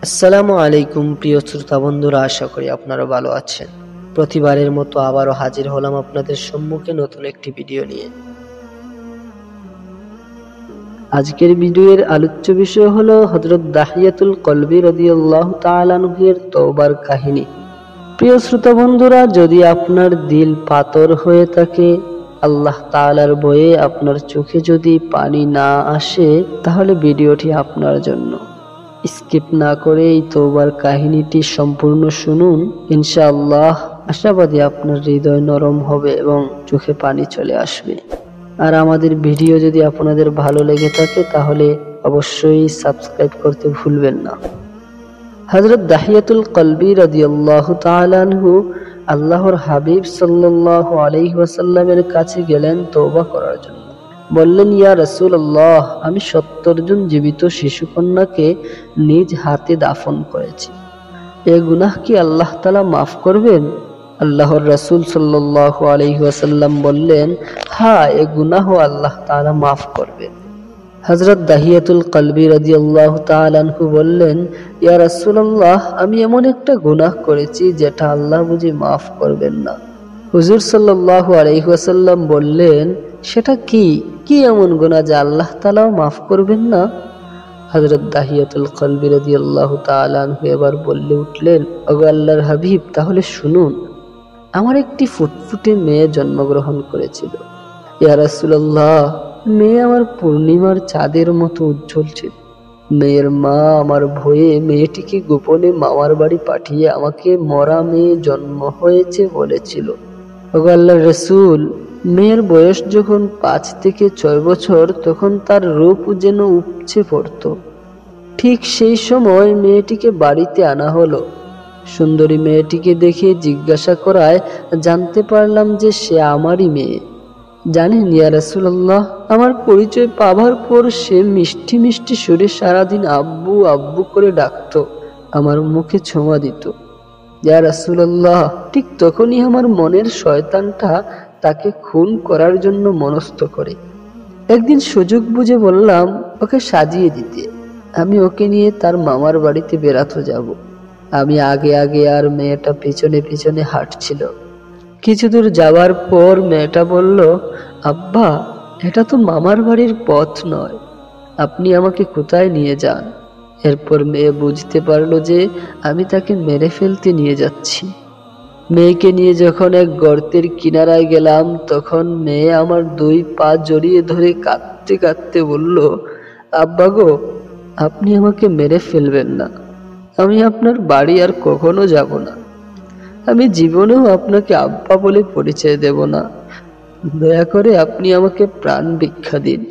আসসালামু আলাইকুম প্রিয় শ্রোতা বন্ধুরা, আশা করি আপনারা ভালো আছেন। প্রতিবারের মতো আবারও হাজির হলাম আপনাদের সম্মুখে নতুন একটি ভিডিও নিয়ে। আজকের ভিডিওর আলোচ্য বিষয় হলো হযরত দাহিয়াতুল কলবি রাদিয়াল্লাহু তাআলা আনহুর তওবার কাহিনী। প্রিয় শ্রোতা বন্ধুরা, যদি আপনার দিল পাথর হয়ে থাকে, আল্লাহ তাআলার ভয়ে আপনার চোখে যদি পানি না আসে, তাহলে ভিডিওটি আপনার জন্য। স্কিপ না করে এই তওবার কাহিনীটি সম্পূর্ণ শুনুন। ইনশাআল্লাহ আশাবাদী আপনার হৃদয় নরম হবে এবং চোখে পানি চলে আসবে। আর আমাদের ভিডিও যদি আপনাদের ভালো লেগে থাকে তাহলে অবশ্যই সাবস্ক্রাইব করতে ভুলবেন না। হযরত দাহিয়াতুল কলবি রাদিয়াল্লাহু তাআলা আনহু আল্লাহর হাবিব সাল্লাল্লাহু আলাইহি ওয়াসাল্লামের কাছে গেলেন তওবা করার জন্য। বললেন, ইয়া রাসূলুল্লাহ, আমি ৭০ জন জীবিত শিশুকন্যাকে নিজ হাতে দাফন করেছি। এ গুনাহ কি আল্লাহ তাআলা মাফ করবেন? আল্লাহর রাসূল সাল্লাল্লাহু আলাইহি ওয়াসাল্লাম বললেন, হ্যাঁ, এ গুনাহ আল্লাহ তাআলা মাফ করবেন। হযরত দাহিয়াতুল কলবি রাদিয়াল্লাহু তাআলা আনহু বললেন, ইয়া রাসূলুল্লাহ, আমি এমন একটা গুনাহ করেছি যেটা আল্লাহ বুঝি মাফ করবেন না। হুজুর সাল্লাল্লাহু আলাইহি ওয়াসাল্লাম বললেন, সেটা কি এমন গুনাহ যা আল্লাহ তাআলাও মাফ করবেন না? হযরত দাহিয়াতুল কলবি রাদিয়াল্লাহু তাআলা আনহু এবার বলে উঠলেন, ওগো আল্লাহর হাবিব, তাহলে শুনুন, আমার একটি ফুটফুটে মেয়ে জন্মগ্রহণ করেছিল। ইয়া রাসূলুল্লাহ, মেয়ে আমার পূর্ণিমার চাঁদের মতো উজ্জ্বল ছিল। মেয়ের মা আমার ভয়ে মেয়েটিকে গোপনে মামার বাড়ি পাঠিয়ে আমাকে মরা মেয়ে জন্ম হয়েছে বলেছিল। ওগো আল্লাহর রাসূল, মেয়ের বয়স যখন ৫ থেকে ৬ বছর, তখন তার রূপ যেন উপচে পড়ত। ঠিক সেই সময় মেয়েটিকে বাড়িতে আনা হলো। সুন্দরী মেয়েটিকে দেখে জিজ্ঞাসা করায় জানতে পারলাম যে সে আমারই মেয়ে। জানেন ইয়া রাসূলুল্লাহ, আমার পরিচয় পাবার পর সে মিষ্টি মিষ্টি সুরে সারাদিন আব্বু আব্বু করে ডাকতো, আমার মুখে ছোঁয়া দিত। ইয়া রাসূলুল্লাহ, ঠিক তখনই আমার মনের শয়তানটা তাকে খুন করার জন্য মনস্থ করে। একদিন সুযোগ বুঝে বললাম ওকে সাজিয়ে দিতে। আমি ওকে নিয়ে তার মামার বাড়িতে বেড়াতে যাব। আমি আগে আগে আর মেয়েটা পিছনে পিছনে হাঁটছিল। কিছু দূর যাওয়ার পর মেয়েটা বলল, আব্বা, এটা তো মামার বাড়ির পথ নয়, আপনি আমাকে কোথায় নিয়ে যান? এরপর মেয়ে বুঝতে পারলো যে আমি তাকে মেরে ফেলতে নিয়ে যাচ্ছি। মেয়েকে নিয়ে যখন এক গর্তের কিনারায় গেলাম, তখন মেয়ে আমার 2 পা জড়িয়ে ধরে কাঁদতে কাঁদতে বলল, আব্বা গো, আপনি আমাকে মেরে ফেলবেন না। আমি আপনার বাড়ি আর কখনো যাব না। আমি জীবনেও আপনাকে আব্বা বলে পরিচয় দেব না। দয়া করে আপনি আমাকে প্রাণ ভিক্ষা দিন।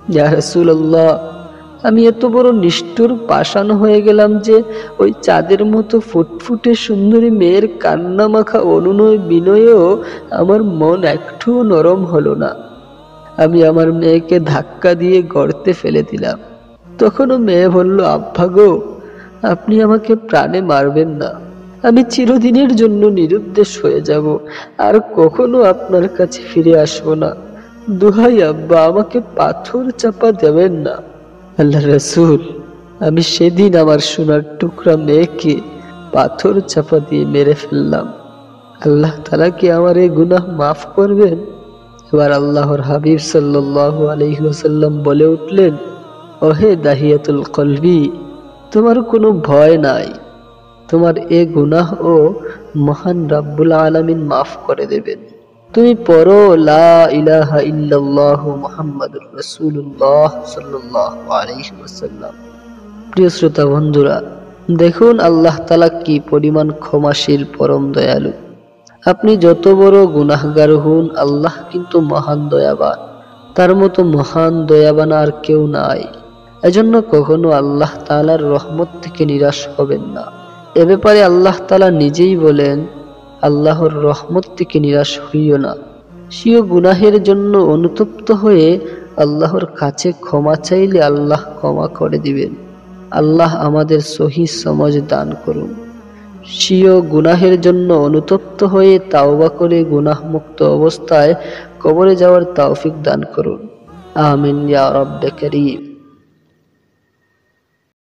ইয়া রাসূলুল্লাহ, আমি এত বড় নিষ্ঠুর পাষাণ হয়ে গেলাম যে ওই চাঁদের মতো ফুটফুটে সুন্দরী মেয়ের কান্না মাখা অনুনয় বিনয়েও আমার মন একটুও নরম হলো না। আমি আমার মেয়েকে ধাক্কা দিয়ে গর্তে ফেলে দিলাম। তখনও মেয়ে বলল, আব্বা গো, আপনি আমাকে প্রাণে মারবেন না। আমি চিরদিনের জন্য নিরুদ্দেশ হয়ে যাব, আর কখনো আপনার কাছে ফিরে আসবো না। দোহাই আব্বা, আমাকে পাথর চাপা দেবেন না। আল্লাহর রাসূল, আমি সেদিন আমার সোনার টুকরা মেয়েকে পাথর চাপা দিয়ে মেরে ফেললাম। আল্লাহ তাআলা কি আমার এই গুনাহ মাফ করবেন? এবার আল্লাহর হাবিব সাল্লাল্লাহু আলাইহি ওয়াসাল্লাম বলে উঠলেন, ওহে দাহিয়াতুল কলবি, তোমার কোনো ভয় নাই। তোমার এ গুনাহ ও মহান রাব্বুল আলামিন মাফ করে দেবেন। তুমি পড়ো, লা ইলাহা ইল্লাল্লাহু মুহাম্মাদুর রাসূলুল্লাহ সাল্লাল্লাহু আলাইহি ওয়াসাল্লাম। প্রিয় শ্রোতা বন্ধুরা, দেখুন আল্লাহ তাআলা কি পরিমাণ ক্ষমাশীল, পরম দয়ালু। আপনি যত বড় গুনাহগার হন, আল্লাহ কিন্তু মহান দয়াবান। তার মতো মহান দয়াবান আর কেউ নাই। এজন্য কখনো আল্লাহ তাআলার রহমত থেকে নিরাশ হবেন না। এ ব্যাপারে আল্লাহ তাআলা নিজেই বলেন, আল্লাহর রহমত থেকে নিরাশ হইও না। স্বীয় গুনাহের জন্য অনুতপ্ত হয়ে আল্লাহর কাছে ক্ষমা চাইলে আল্লাহ ক্ষমা করে দিবেন। আল্লাহ আমাদের সহি সমঝ দান করুন। স্বীয় গুনাহের জন্য অনুতপ্ত হয়ে তাওবা করে গুনাহমুক্ত অবস্থায় কবরে যাওয়ার তৌফিক দান করুন। আমিন ইয়া রাব্বে কারীম।